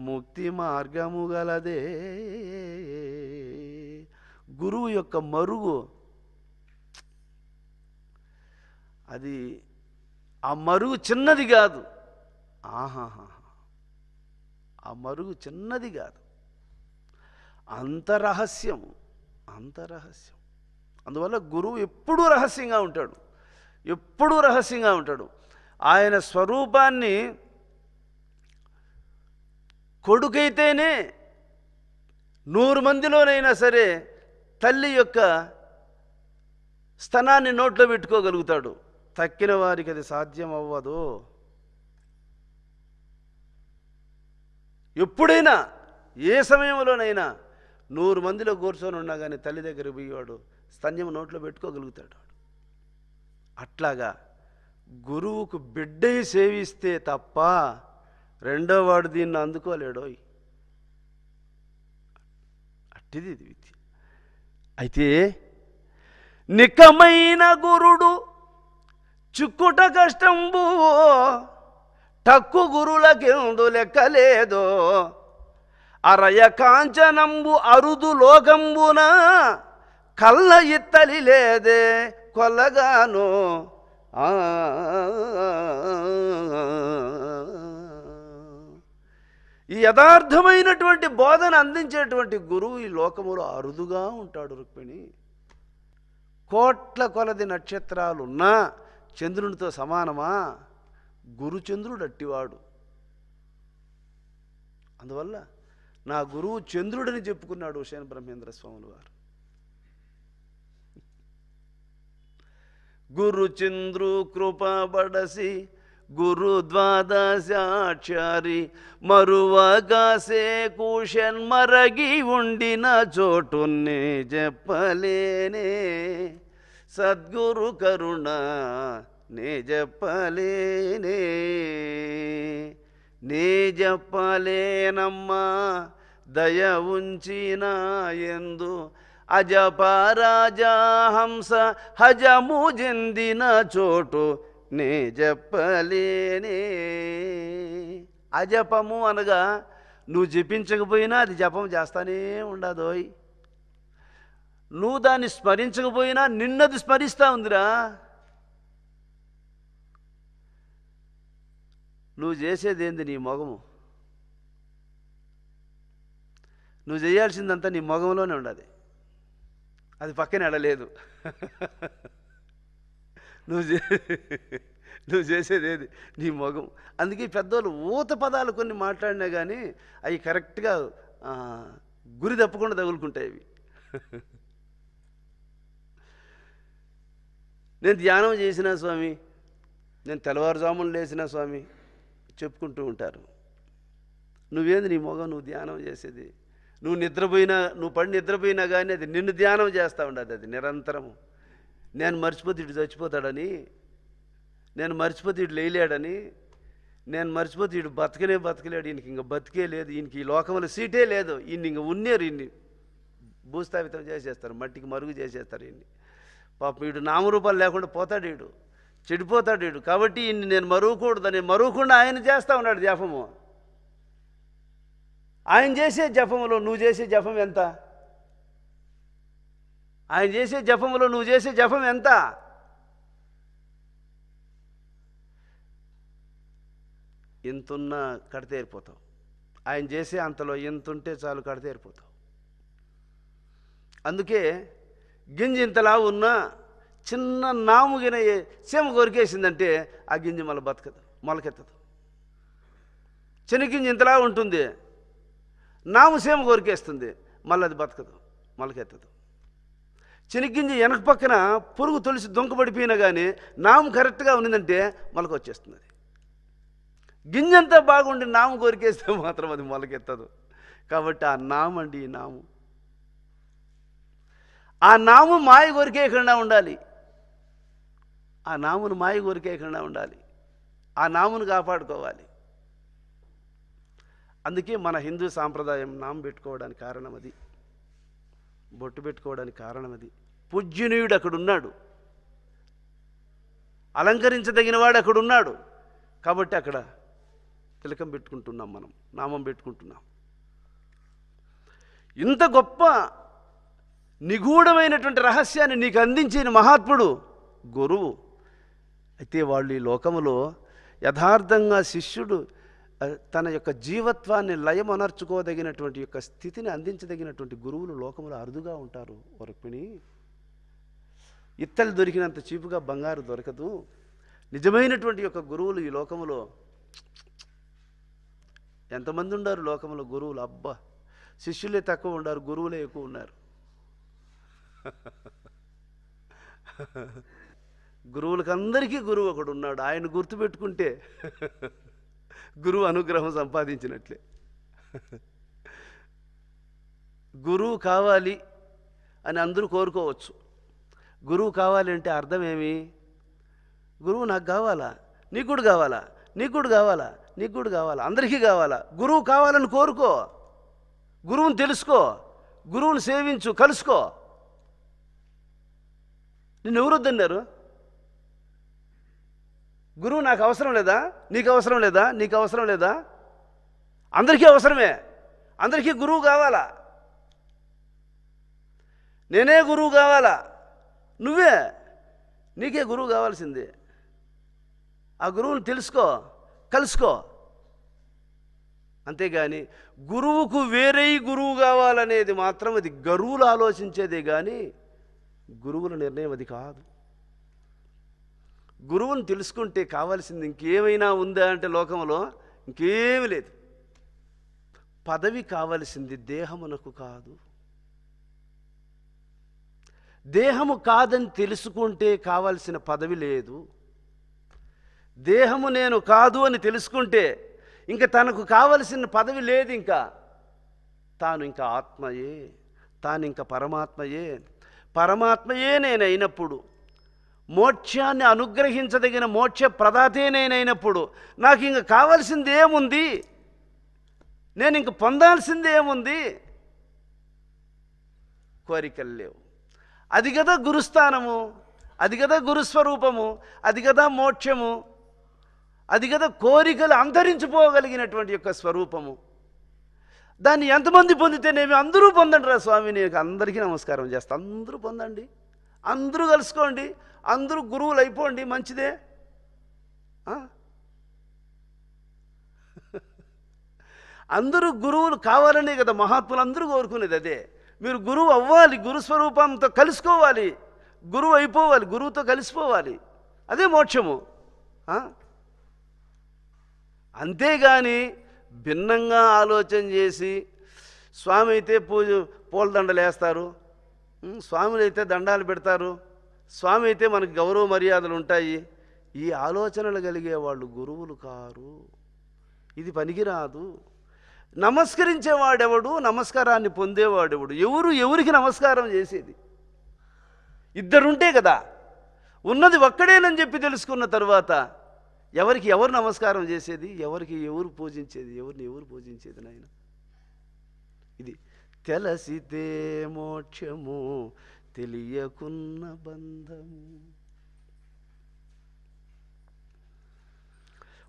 ముక్తి మార్గము గలదే. గురువు యొక్క మరుగు అది, ఆ మరుగు చిన్నది కాదు. ఆహాహా, ఆ మరుగు చిన్నది కాదు, అంత రహస్యం, అంత రహస్యం. అందువల్ల గురువు ఎప్పుడూ రహస్యంగా ఉంటాడు, ఎప్పుడూ రహస్యంగా ఉంటాడు. ఆయన స్వరూపాన్ని కొడుకైతేనే 100 మందిలోనైనా సరే తల్లి యొక్క స్తనాన్ని నోట్లో పెట్టుకోగలుగుతాడు. తక్కిన వారికి అది సాధ్యం అవ్వదు. ఎప్పుడైనా ఏ సమయంలోనైనా 100 మందిలో కూర్చొని ఉన్నా కానీ తల్లి దగ్గర పోయేవాడు స్తన్యం నోట్లో పెట్టుకోగలుగుతాడు. అట్లాగా గురువుకు బిడ్డై సేవిస్తే తప్ప రెండో వాడు దీన్ని అందుకోలేడోయ్. అట్టిది ఇది విద్య. అయితే నికమైన గురుడు చిక్కుట కష్టంబు టక్కు గురులకెందు లెక్కలేదో అరయ కాంచనంబు అరుదు లోకంబున కళ్ళ ఇత్తలి లేదే కొల్లగాను. ఈ యథార్థమైనటువంటి బోధన అందించేటువంటి గురువు ఈ లోకములో అరుదుగా ఉంటాడు రుక్మిణి. కోట్ల కొలది నక్షత్రాలున్నా చంద్రునితో సమానమా? గురుచంద్రుడు అట్టివాడు. అందువల్ల నా గురువు చంద్రుడని చెప్పుకున్నాడు శయన బ్రహ్మేంద్ర స్వాములు వారు. గురు చంద్రు కృపబడసి గురు ద్వాదశాక్షరి మరువగాసే కూషన్ మరగి ఉండిన చోటున్నే చెప్పలేనే సద్గురు కరుణ నే చెప్పలేనే నే చెప్పలేనమ్మా దయ ఉంచిన ఎందు అజపరాజా హంస హజము చెందిన చోటు నే చెప్పలేనే. అజపము అనగా నువ్వు జపించకపోయినా అది జపం చేస్తానే ఉండదోయ్. నువ్వు దాన్ని స్మరించకపోయినా నిన్నది స్మరిస్తూ ఉందిరా. నువ్వు చేసేది ఏంది? నీ మొగము. నువ్వు చేయాల్సిందంతా నీ మొగంలోనే ఉండదు, అది పక్కన ఎడలేదు. నువ్వు చేసేది ఏది? నీ మొగం. అందుకే పెద్దోళ్ళు ఊత పదాలు కొన్ని మాట్లాడినా కానీ అవి కరెక్ట్గా గురి తప్పకుండా తగులుకుంటాయి అవి. నేను ధ్యానం చేసినా స్వామి, నేను తెల్లవారుజామున లేచినా స్వామి చెప్పుకుంటూ ఉంటారు. నువ్వేంది నీ మొగం నువ్వు ధ్యానం చేసేది? నువ్వు నిద్రపోయినా, నువ్వు పడి నిద్రపోయినా కానీ అది నిన్ను ధ్యానం చేస్తూ ఉండదు. అది నిరంతరము. నేను మర్చిపోతే ఇటు చచ్చిపోతాడని, నేను మర్చిపోతే ఇటు లేయలేడని, నేను మర్చిపోతే ఇటు బతకలేడు, ఈయనకి ఇంక బతికే లేదు, ఈయనకి ఈ లోకంలో సీటే లేదు, ఈయన ఇంక ఉన్నారు, ఈయన్ని భూస్థాపితం చేసేస్తారు, మట్టికి మరుగు చేసేస్తారు. ఈయన్ని పాపం వీడు నామరూపాలు లేకుండా పోతాడు, వీడు చెడిపోతాడు వీడు. కాబట్టి ఈయన్ని నేను మరువకూడదని మరువకుండా ఆయన చేస్తూ ఉన్నాడు జపము. ఆయన చేసే జపములో నువ్వు చేసే జపం ఎంత? ఆయన చేసే జపములో నువ్వు చేసే జపం ఎంత? ఎంతున్నా కడతేరిపోతావు. ఆయన చేసే అంతలో ఎంతుంటే చాలు కడతేరిపోతావు. అందుకే గింజ ఇంతలా ఉన్నా చిన్న నాముగిన సీమ కొరికేసిందంటే ఆ గింజ మళ్ళీ బతకదు, మొలకెత్తదు. శనగింజ ఇంతలా ఉంటుంది, నాము సీమ కొరికేస్తుంది, మళ్ళీ అది బతకదు, మొలకెత్తదు. శనగింజ వెనక పక్కన పురుగు తొలిసి దొంకబడిపోయినా కానీ నాము కరెక్ట్గా ఉన్నదంటే మొలకొచ్చేస్తుంది. అది గింజంతా బాగుండి నాము కొరికేస్తే మాత్రం అది మొలకెత్తదు. కాబట్టి ఆ నాము అండి, ఈ నాము, ఆ నాము మాయ కొరికేయకుండా ఉండాలి. ఆ నామును మాయ కొరికేయకుండా ఉండాలి. ఆ నామును కాపాడుకోవాలి. అందుకే మన హిందూ సాంప్రదాయం నామం పెట్టుకోవడానికి కారణం అది, బొట్టు పెట్టుకోవడానికి కారణం అది. పూజ్యనీయుడు అక్కడున్నాడు, అలంకరించదగిన వాడు అక్కడున్నాడు. కాబట్టి అక్కడ తిలకం పెట్టుకుంటున్నాం, మనం నామం పెట్టుకుంటున్నాం. ఇంత గొప్ప నిగూఢమైనటువంటి రహస్యాన్ని నీకు అందించిన మహాత్ముడు గురువు. అయితే వాళ్ళు ఈ లోకములో యథార్థంగా శిష్యుడు తన యొక్క జీవత్వాన్ని లయమనర్చుకోదగినటువంటి యొక్క స్థితిని అందించదగినటువంటి గురువులు లోకములో అరుదుగా ఉంటారు. రుక్మిణి, ఇత్తలు దొరికినంత చీపుగా బంగారు దొరకదు. నిజమైనటువంటి యొక్క గురువులు ఈ లోకములో ఎంతమంది ఉన్నారు? లోకములో గురువులు అబ్బా, శిష్యులే తక్కువ ఉన్నారు, గురువులే ఎక్కువ ఉన్నారు. గురువులకు అందరికీ గురువు ఒకడు ఉన్నాడు. ఆయన గుర్తుపెట్టుకుంటే గురువు అనుగ్రహం సంపాదించినట్లే. గురువు కావాలి అని అందరూ కోరుకోవచ్చు. గురువు కావాలి అంటే అర్థం ఏమి? గురువు నాకు కావాలా, నీకు కూడా కావాలా, నీకు కూడా కావాలా, నీకు కూడా కావాలా, అందరికీ కావాలా. గురువు కావాలని కోరుకో, గురువుని తెలుసుకో, గురువుని సేవించు, కలుసుకో. నిన్ను ఎవరు వద్దన్నారు? గురువు నాకు అవసరం లేదా, నీకు అవసరం లేదా, నీకు అవసరం లేదా? అందరికీ అవసరమే. అందరికీ గురువు కావాలా. నేనే గురువు కావాలా? నువ్వే, నీకే గురువు కావాల్సిందే. ఆ గురువుని తెలుసుకో, కలుసుకో. అంతేగాని గురువుకు వేరే గురువు కావాలనేది మాత్రం అది గురువులు ఆలోచించేదే కానీ గురువుల నిర్ణయం అది కాదు. గురువుని తెలుసుకుంటే కావాల్సింది ఇంకేమైనా ఉందా అంటే లోకంలో ఇంకేమీ లేదు. పదవి కావలసింది దేహమునకు కాదు. దేహము కాదని తెలుసుకుంటే కావలసిన పదవి లేదు. దేహము నేను కాదు అని తెలుసుకుంటే ఇంకా తనకు కావలసిన పదవి లేదు. ఇంకా తాను ఇంకా ఆత్మయే, తాను ఇంకా పరమాత్మయే. పరమాత్మయే నేనైనప్పుడు, మోక్షాన్ని అనుగ్రహించదగిన మోక్ష ప్రదాతే నేనైనప్పుడు నాకు ఇంక కావాల్సింది ఏముంది? నేను ఇంక పొందాల్సింది ఏముంది? కోరికలు లేవు. అది కదా గురుస్థానము, అది కదా గురుస్వరూపము, అది కదా మోక్షము, అది కదా కోరికలు అంతరించిపోగలిగినటువంటి యొక్క స్వరూపము. దాన్ని ఎంతమంది పొందితేనేమి? అందరూ పొందండి రా స్వామి, నేను అందరికీ నమస్కారం చేస్తా. అందరూ పొందండి, అందరూ కలుసుకోండి, అందరూ గురువులు అయిపోండి, మంచిదే. అందరూ గురువులు కావాలనే కదా మహాత్ములు అందరూ కోరుకునేది అదే. మీరు గురువు అవ్వాలి, గురుస్వరూపంతో కలుసుకోవాలి, గురువు అయిపోవాలి, గురువుతో కలిసిపోవాలి. అదే మోక్షము. అంతేగాని భిన్నంగా ఆలోచన చేసి స్వామి అయితే పూలదండలు వేస్తారు, స్వాములు అయితే దండాలు పెడతారు, స్వామి అయితే మనకు గౌరవ మర్యాదలు ఉంటాయి. ఈ ఆలోచనలు కలిగే వాళ్ళు గురువులు కారు. ఇది పనికిరాదు. నమస్కరించేవాడెవడు, నమస్కారాన్ని పొందేవాడెవడు? ఎవరికి నమస్కారం చేసేది? ఇద్దరుంటే కదా. ఉన్నది ఒక్కడేనని చెప్పి తెలుసుకున్న తర్వాత ఎవరికి ఎవరు నమస్కారం చేసేది? ఎవరికి ఎవరు పూజించేది? ఎవరిని ఎవరు పూజించేది నాయన? ఇది తెలసితే మోక్షము, తెలియకున్న బంధము.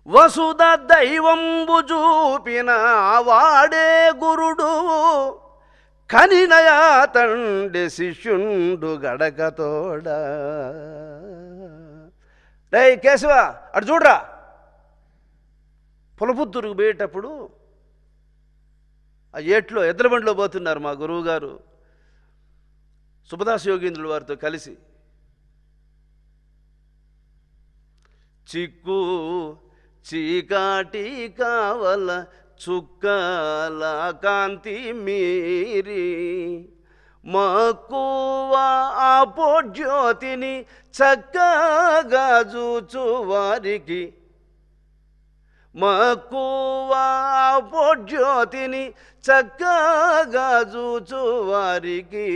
వసుధ దైవంబు చూపిన వాడే గురుడు, కనినయా తండ్రి శిష్యుండు గడకతోడ. రే కేశవ, అటు చూడరా. పులపుత్తూరుకు పోయేటప్పుడు ఆ ఏట్లో ఎద్దుల బండిలో పోతున్నారు మా గురువు గారు సుభదాస్ యోగీంద్రుల వారితో కలిసి. చిక్కు చీకాటి కావల చుక్కల కాంతి మీరి, మక్కువ ఆపోజ్యోతిని చక్కగా చూచు వారికి, మక్కువ ఆపోజ్యోతిని చక్కగా చూచు వారికి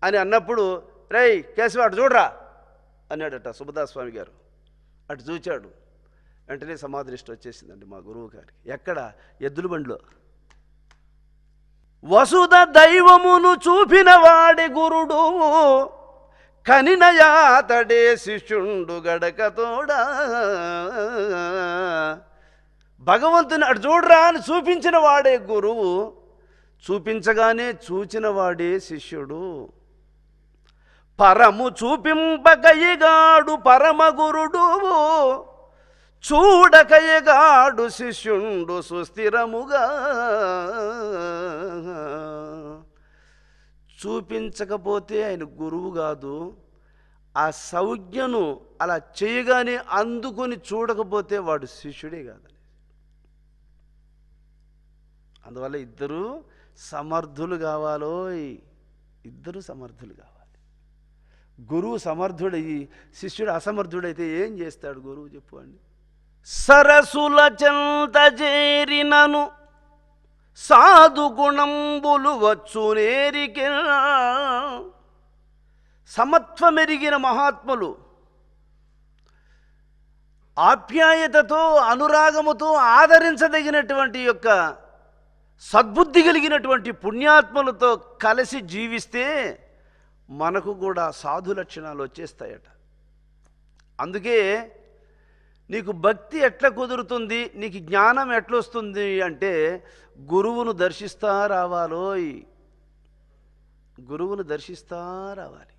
అని అన్నప్పుడు, రై కేశవ అటు చూడరా అన్నాడట సుభదాస్ స్వామి గారు. అటు చూచాడు. వెంటనే సమాధి దృష్టి వచ్చేసిందండి మా గురువు గారికి. ఎక్కడ? ఎద్దుల బండిలో. వసుధ దైవమును చూపిన వాడి గురుడు, కనినయాతడే శిష్యుండు గడకతోడా. భగవంతుని అటు చూడరా అని చూపించిన వాడే గురువు, చూపించగానే చూచిన వాడే శిష్యుడు. పరము చూపింపకయగాడు పరమ గురుడు, చూడకయగాడు శిష్యుండు సుస్థిరముగా. చూపించకపోతే ఆయన గురువు కాదు. ఆ సంజ్ఞను అలా చేయగానే అందుకొని చూడకపోతే వాడు శిష్యుడే కాదని. అందువల్ల ఇద్దరు సమర్థులు కావాలోయ్, ఇద్దరు సమర్థులు కావాలి. గురువు సమర్థుడయ్యి శిష్యుడు అసమర్థుడైతే ఏం చేస్తాడు గురువు? చెప్పండి. సరసుల చెంత చేరినను సాధు గుణంబులు వచ్చునేరికే. సమత్వమెరిగిన మహాత్ములు ఆప్యాయతతో అనురాగముతో ఆదరించదగినటువంటి యొక్క సద్బుద్ధి కలిగినటువంటి పుణ్యాత్ములతో కలిసి జీవిస్తే మనకు కూడా సాధు లక్షణాలు వచ్చేస్తాయట. అందుకే నీకు భక్తి ఎట్లా కుదురుతుంది, నీకు జ్ఞానం ఎట్లొస్తుంది అంటే గురువును దర్శిస్తా రావాలోయ్. గురువును దర్శిస్తా రావాలి.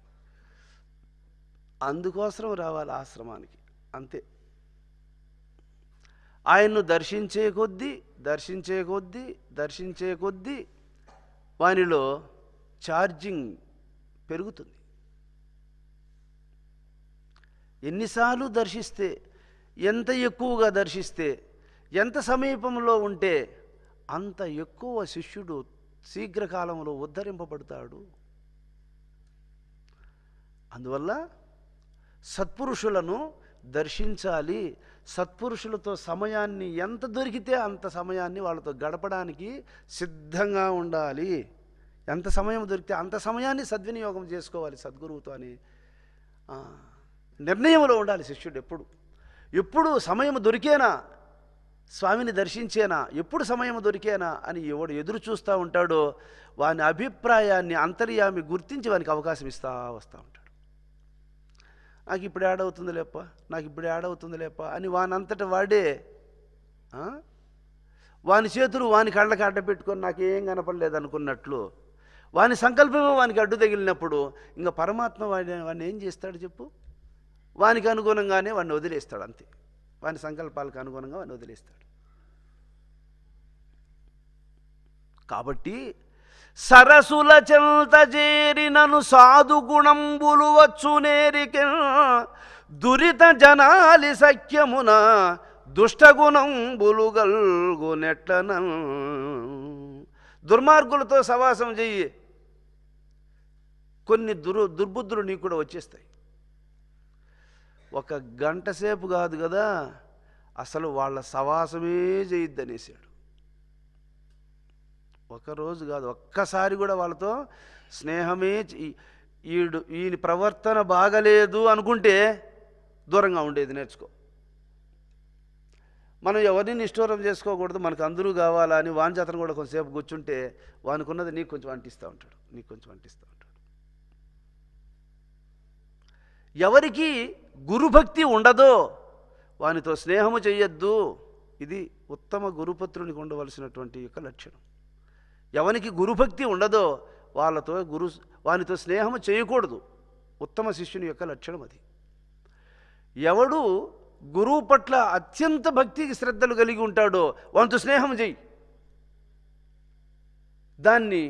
అందుకోసం రావాలి ఆశ్రమానికి, అంతే. ఆయన్ను దర్శించే కొద్దీ వానిలో ఛార్జింగ్ పెరుగుతుంది. ఎన్నిసార్లు దర్శిస్తే, ఎంత ఎక్కువగా దర్శిస్తే, ఎంత సమీపంలో ఉంటే అంత ఎక్కువ శిష్యుడు శీఘ్రకాలంలో ఉద్ధరింపబడతాడు. అందువల్ల సత్పురుషులను దర్శించాలి. సత్పురుషులతో సమయాన్ని ఎంత దొరికితే అంత సమయాన్ని వాళ్ళతో గడపడానికి సిద్ధంగా ఉండాలి. ఎంత సమయం దొరికితే అంత సమయాన్ని సద్వినియోగం చేసుకోవాలి సద్గురువుతో అని నిర్ణయంలో ఉండాలి శిష్యుడు. ఎప్పుడు సమయం దొరికేనా స్వామిని దర్శించేనా, ఎప్పుడు సమయం దొరికేనా అని ఎవడు ఎదురు చూస్తూ ఉంటాడో వాని అభిప్రాయాన్ని అంతర్యామి గుర్తించి వానికి అవకాశం ఇస్తూ వస్తూ ఉంటాడు. నాకు ఇప్పుడు ఏడవుతుంది లేప్ప అని వానంతట వాడే వాని చేతులు వాని కళ్ళకి అడ్డ పెట్టుకొని నాకేం కనపడలేదు అనుకున్నట్లు వాని సంకల్పమే వానికి అడ్డు తగిలినప్పుడు ఇంకా పరమాత్మ వాడిని ఏం చేస్తాడు చెప్పు? వానికి అనుగుణంగానే వాడిని వదిలేస్తాడు, అంతే. వాని సంకల్పాలకు అనుగుణంగా వాడిని వదిలేస్తాడు. కాబట్టి సరసుల చెంత చేరినను సాధు గుణంబులు వచ్చునేరిక, దురిత జనాలి సఖ్యమున దుష్టగుణంబులు గల్గునెట్లన. దుర్మార్గులతో సవాసం చెయ్యి, కొన్ని దుర్బుద్ధులు నీకు కూడా వచ్చేస్తాయి. ఒక గంట సేపు కాదు కదా, అసలు వాళ్ళ సవాసమే చేయొద్దనేసాడు. ఒకరోజు కాదు, ఒక్కసారి కూడా వాళ్ళతో స్నేహమే ఈయన ప్రవర్తన బాగలేదు అనుకుంటే దూరంగా ఉండేది నేర్చుకో. మనం ఎవరిని నిష్ఠూరం చేసుకోకూడదు, మనకు అందరూ కావాలా అని వాని చేతను కూడా కొంచెంసేపు కూర్చుంటే వానికున్నది నీకు కొంచెం అంటిస్తూ ఉంటాడు, నీకు కొంచెం అంటిస్తూ ఉంటాడు. ఎవరికి గురుభక్తి ఉండదో వానితో స్నేహము చెయ్యొద్దు. ఇది ఉత్తమ గురుపుత్రునికి ఉండవలసినటువంటి యొక్క లక్షణం. ఎవరికి గురుభక్తి ఉండదో వానితో స్నేహము చేయకూడదు. ఉత్తమ శిష్యుని యొక్క లక్షణం అది. ఎవడు గురువు పట్ల అత్యంత భక్తికి శ్రద్ధలు కలిగి ఉంటాడో వానితో స్నేహం చెయ్యి. దాన్ని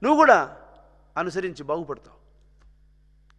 నువ్వు కూడా అనుసరించి బాగుపడతావు.